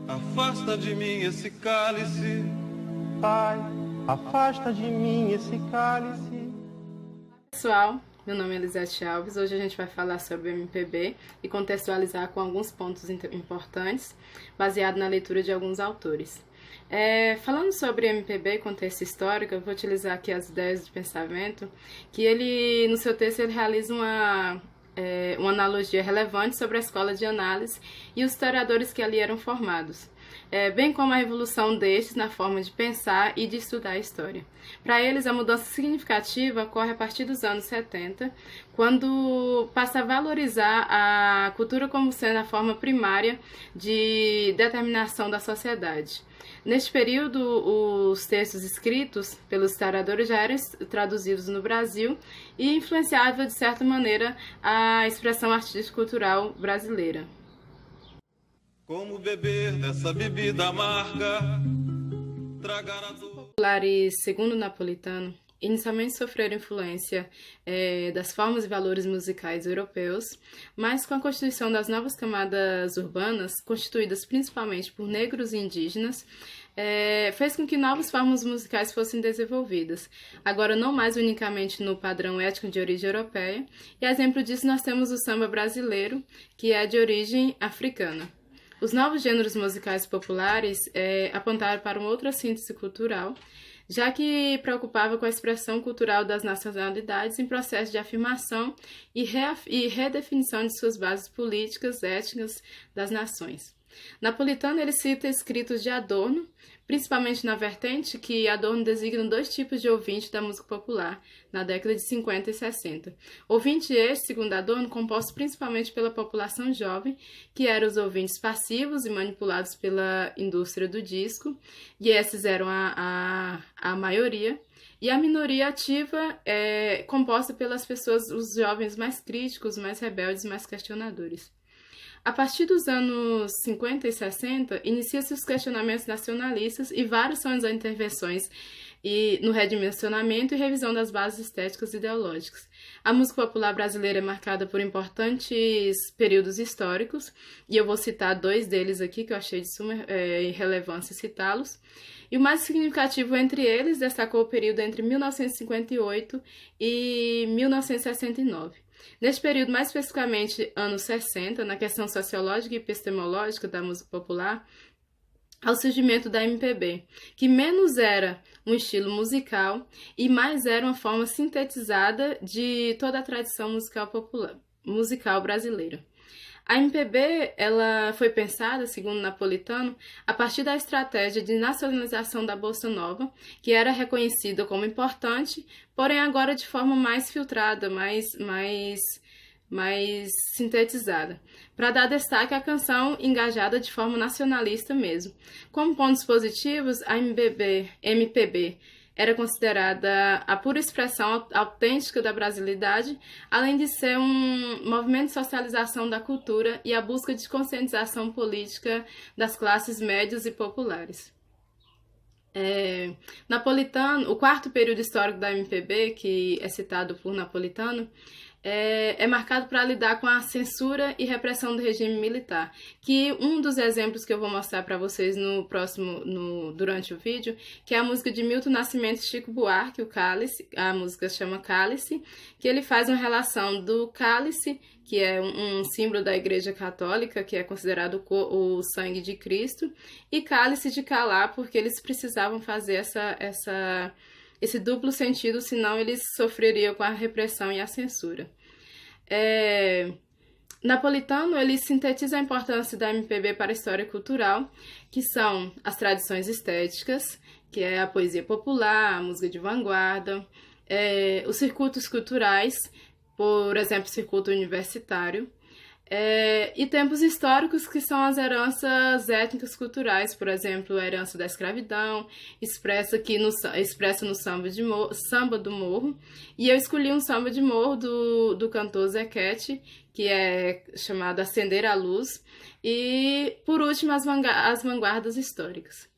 Afasta de mim esse cálice. Pai, afasta de mim esse cálice. Pessoal, meu nome é Elisete Alves. Hoje a gente vai falar sobre o MPB e contextualizar com alguns pontos importantes, baseado na leitura de alguns autores. Falando sobre MPB e contexto histórico, eu vou utilizar aqui as ideias de pensamento, que ele, no seu texto, ele realiza uma analogia relevante sobre a escola de análise e os historiadores que ali eram formados, bem como a evolução destes na forma de pensar e de estudar a história. Para eles, a mudança significativa ocorre a partir dos anos 70, quando passa a valorizar a cultura como sendo a forma primária de determinação da sociedade. Neste período, os textos escritos pelos historiadores já eram traduzidos no Brasil e influenciavam, de certa maneira, a expressão artístico-cultural brasileira. Como beber dessa bebida amarga, tragar a dor. Populares, segundo Napolitano, inicialmente sofreram influência das formas e valores musicais europeus, mas com a constituição das novas camadas urbanas, constituídas principalmente por negros e indígenas, fez com que novas formas musicais fossem desenvolvidas, agora não mais unicamente no padrão étnico de origem europeia, e a exemplo disso nós temos o samba brasileiro, que é de origem africana. Os novos gêneros musicais populares apontaram para uma outra síntese cultural, já que preocupava com a expressão cultural das nacionalidades em processo de afirmação e redefinição de suas bases políticas, étnicas das nações. Napolitano ele cita escritos de Adorno, principalmente na vertente que Adorno designa dois tipos de ouvinte da música popular, na década de 50 e 60. Ouvinte este, segundo Adorno, composto principalmente pela população jovem, que eram os ouvintes passivos e manipulados pela indústria do disco, e esses eram a maioria, e a minoria ativa composta pelas pessoas, os jovens mais críticos, mais rebeldes, mais questionadores. A partir dos anos 50 e 60, inicia-se os questionamentos nacionalistas e várias são as intervenções no redimensionamento e revisão das bases estéticas e ideológicas. A música popular brasileira é marcada por importantes períodos históricos, e eu vou citar dois deles aqui que eu achei de suma relevância citá-los. E o mais significativo entre eles destacou o período entre 1958 e 1969. Neste período, mais especificamente anos 60, na questão sociológica e epistemológica da música popular, ao surgimento da MPB, que menos era um estilo musical e mais era uma forma sintetizada de toda a tradição musical brasileira. A MPB ela foi pensada, segundo Napolitano, a partir da estratégia de nacionalização da Bossa Nova, que era reconhecida como importante, porém agora de forma mais filtrada, mais sintetizada, para dar destaque à canção engajada de forma nacionalista mesmo. Como pontos positivos, a MPB era considerada a pura expressão autêntica da brasilidade, além de ser um movimento de socialização da cultura e a busca de conscientização política das classes médias e populares. Napolitano, o quarto período histórico da MPB, que é citado por Napolitano, é marcado para lidar com a censura e repressão do regime militar, que um dos exemplos que eu vou mostrar para vocês durante o vídeo, que é a música de Milton Nascimento e Chico Buarque, o Cálice, a música chama Cálice, que ele faz uma relação do cálice, que é um símbolo da Igreja Católica, que é considerado o sangue de Cristo, e cálice de calar, porque eles precisavam fazer esse duplo sentido, senão eles sofreriam com a repressão e a censura. Napolitano ele sintetiza a importância da MPB para a história cultural, que são as tradições estéticas, que é a poesia popular, a música de vanguarda, os circuitos culturais, por exemplo, o circuito universitário, e tempos históricos que são as heranças étnicas culturais, por exemplo, a herança da escravidão, expressa no samba do morro, e eu escolhi um samba de morro do cantor Zequete, que é chamado Acender a Luz, e por último as vanguardas históricas.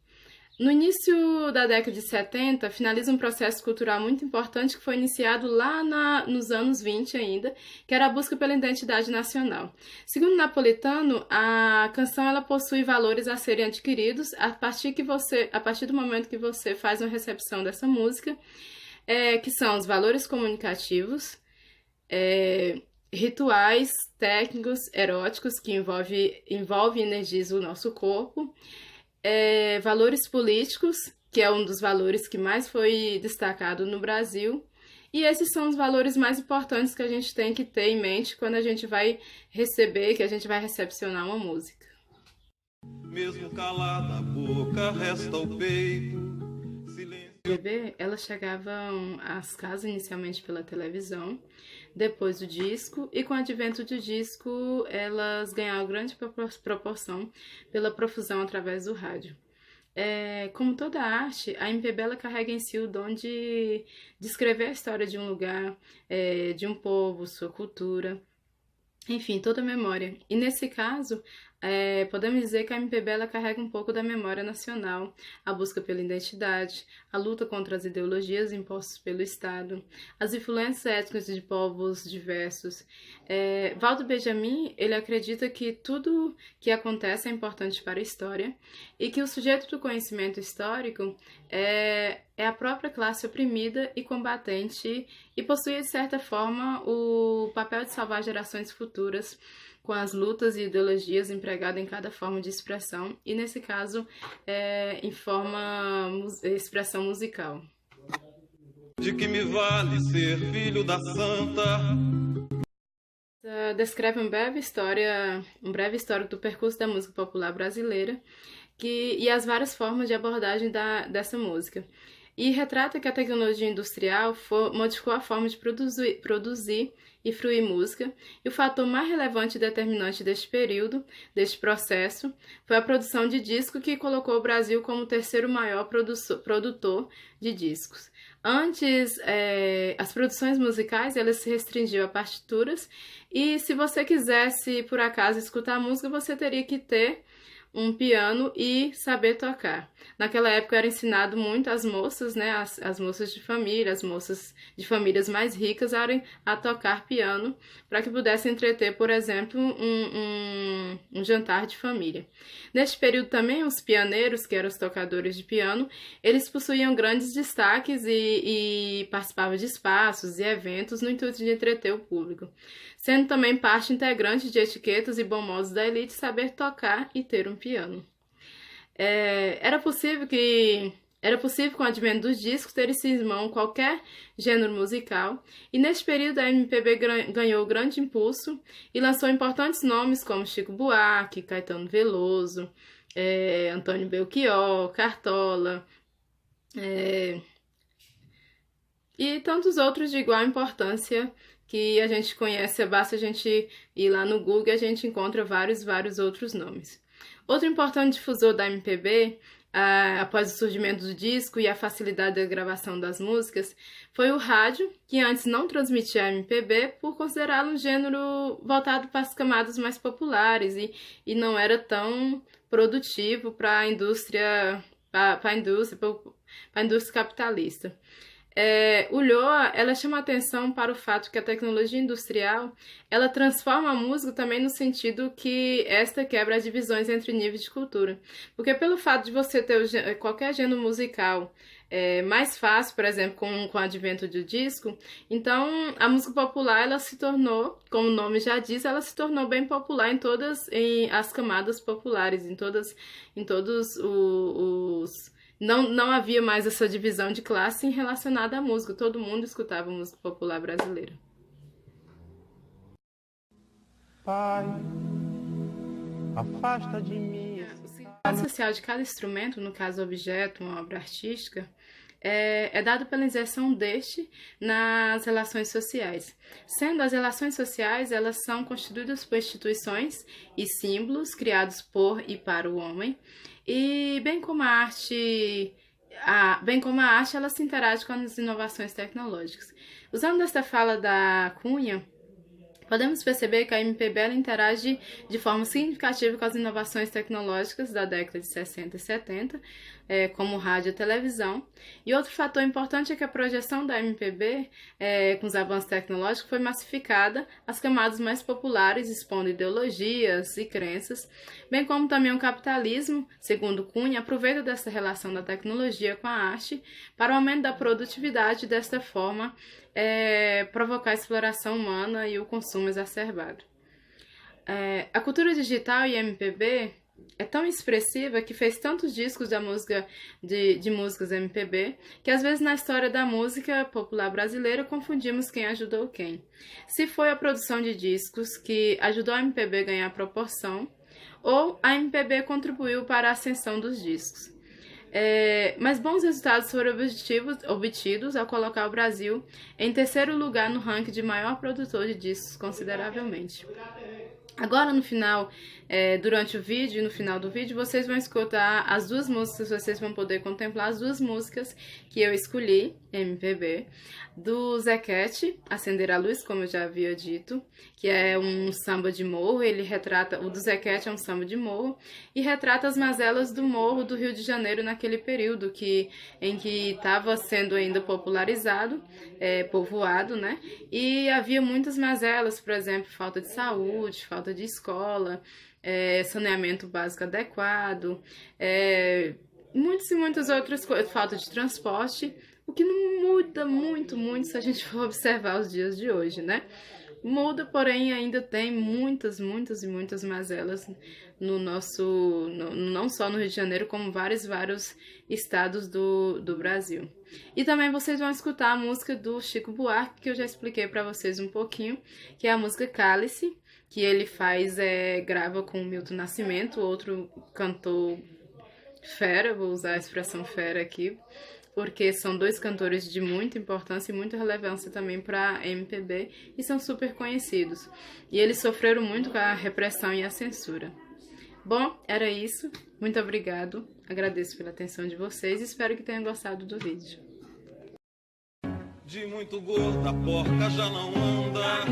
No início da década de 70, finaliza um processo cultural muito importante que foi iniciado lá nos anos 20 ainda, que era a busca pela identidade nacional. Segundo Napolitano, a canção ela possui valores a serem adquiridos a partir do momento que você faz uma recepção dessa música, que são os valores comunicativos, rituais, técnicos, eróticos, que envolve e energiza o nosso corpo, valores políticos, que é um dos valores que mais foi destacado no Brasil, e esses são os valores mais importantes que a gente tem que ter em mente quando a gente vai receber, que a gente vai recepcionar uma música. Mesmo calada a boca, resta o peito. MPB, elas chegavam às casas inicialmente pela televisão, depois do disco, e com o advento do disco, elas ganharam grande proporção pela profusão através do rádio. Como toda arte, a MPB ela carrega em si o dom de descrever a história de um lugar, de um povo, sua cultura, enfim, toda a memória. E nesse caso, podemos dizer que a MPB ela carrega um pouco da memória nacional, a busca pela identidade, a luta contra as ideologias impostas pelo Estado, as influências étnicas de povos diversos. Walter Benjamin, ele acredita que tudo que acontece é importante para a história e que o sujeito do conhecimento histórico é a própria classe oprimida e combatente e possui, de certa forma, o papel de salvar gerações futuras com as lutas e ideologias empregadas em cada forma de expressão, e nesse caso, em expressão musical. De que me vale ser filho da santa? Descreve um breve histórico do percurso da música popular brasileira e as várias formas de abordagem dessa música. E retrata que a tecnologia industrial modificou a forma de produzir e fruir música, e o fator mais relevante e determinante deste deste processo, foi a produção de disco, que colocou o Brasil como o terceiro maior produtor de discos. Antes, as produções musicais elas se restringiam a partituras, e se você quisesse, por acaso, escutar música, você teria que ter um piano e saber tocar. Naquela época era ensinado muito às moças, né, as moças de família, as moças de famílias mais ricas a tocar piano para que pudessem entreter, por exemplo, um jantar de família. Neste período também os pianeiros, que eram os tocadores de piano, eles possuíam grandes destaques e participavam de espaços e eventos no intuito de entreter o público, sendo também parte integrante de etiquetas e bom modos da elite saber tocar e ter um piano. Era possível com o advento dos discos ter em mão qualquer gênero musical, e neste período a MPB ganhou grande impulso e lançou importantes nomes como Chico Buarque, Caetano Veloso, Antônio Belchior, Cartola, e tantos outros de igual importância que a gente conhece. Basta a gente ir lá no Google e a gente encontra vários outros nomes. Outro importante difusor da MPB, após o surgimento do disco e a facilidade da gravação das músicas, foi o rádio, que antes não transmitia a MPB por considerá-lo um gênero voltado para as camadas mais populares e não era tão produtivo para a indústria capitalista. Ulloa, ela chama atenção para o fato que a tecnologia industrial ela transforma a música também no sentido que esta quebra as divisões entre níveis de cultura. Porque pelo fato de você ter qualquer gênero musical mais fácil, por exemplo, com o advento do disco, então a música popular ela se tornou, como o nome já diz, ela se tornou bem popular em todas as camadas populares, em todos os Não havia mais essa divisão de classe relacionada à música. Todo mundo escutava música popular brasileira. Pai, afasta de mim. O significado social de cada instrumento, no caso objeto, uma obra artística, é dado pela inserção deste nas relações sociais. Sendo as relações sociais, elas são constituídas por instituições e símbolos criados por e para o homem, e bem como a arte, ela se interage com as inovações tecnológicas. Usando esta fala da Cunha, Podemos perceber que a MPB ela interage de forma significativa com as inovações tecnológicas da década de 60 e 70, como rádio e televisão. E outro fator importante é que a projeção da MPB, com os avanços tecnológicos, foi massificada às camadas mais populares, expondo ideologias e crenças, bem como também o capitalismo, segundo Cunha, aproveita dessa relação da tecnologia com a arte para o aumento da produtividade e, desta forma, provocar a exploração humana e o consumo exacerbado. A cultura digital e MPB é tão expressiva que fez tantos discos da música de músicas MPB que às vezes na história da música popular brasileira confundimos quem ajudou quem. Se foi a produção de discos que ajudou a MPB a ganhar proporção ou a MPB contribuiu para a ascensão dos discos. Mas bons resultados foram obtidos ao colocar o Brasil em terceiro lugar no ranking de maior produtor de discos consideravelmente. Agora no final, durante o vídeo e no final do vídeo, vocês vão escutar as duas músicas, vocês vão poder contemplar as duas músicas que eu escolhi, MPB, do Zequete, Acender a Luz, como eu já havia dito, que é um samba de morro, o do Zequete é um samba de morro, e retrata as mazelas do morro do Rio de Janeiro naquele período em que estava sendo ainda popularizado, povoado, né? E havia muitas mazelas, por exemplo, falta de saúde, falta de escola, saneamento básico adequado, muitas e muitas outras coisas, falta de transporte, o que não muda muito se a gente for observar os dias de hoje, né? Muda, porém ainda tem muitas e muitas mazelas não só no Rio de Janeiro, como vários estados do Brasil. E também vocês vão escutar a música do Chico Buarque, que eu já expliquei para vocês um pouquinho, que é a música Cálice, que ele grava com o Milton Nascimento, outro cantor fera, vou usar a expressão fera aqui, porque são dois cantores de muita importância e muita relevância também para a MPB e são super conhecidos. E eles sofreram muito com a repressão e a censura. Bom, era isso. Muito obrigado. Agradeço pela atenção de vocês e espero que tenham gostado do vídeo. De muito gorda a porca já não anda,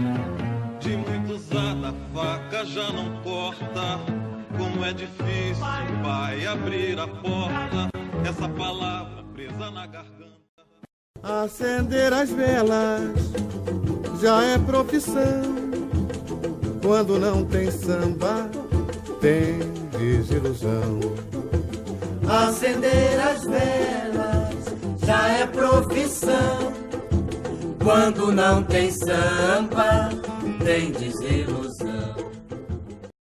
de muito usada a faca já não corta. Como é difícil, vai abrir a porta, essa palavra presa na garganta. Acender as velas já é profissão. Quando não tem samba, tem desilusão. Acender as velas já é profissão. Quando não tem samba, tem desilusão.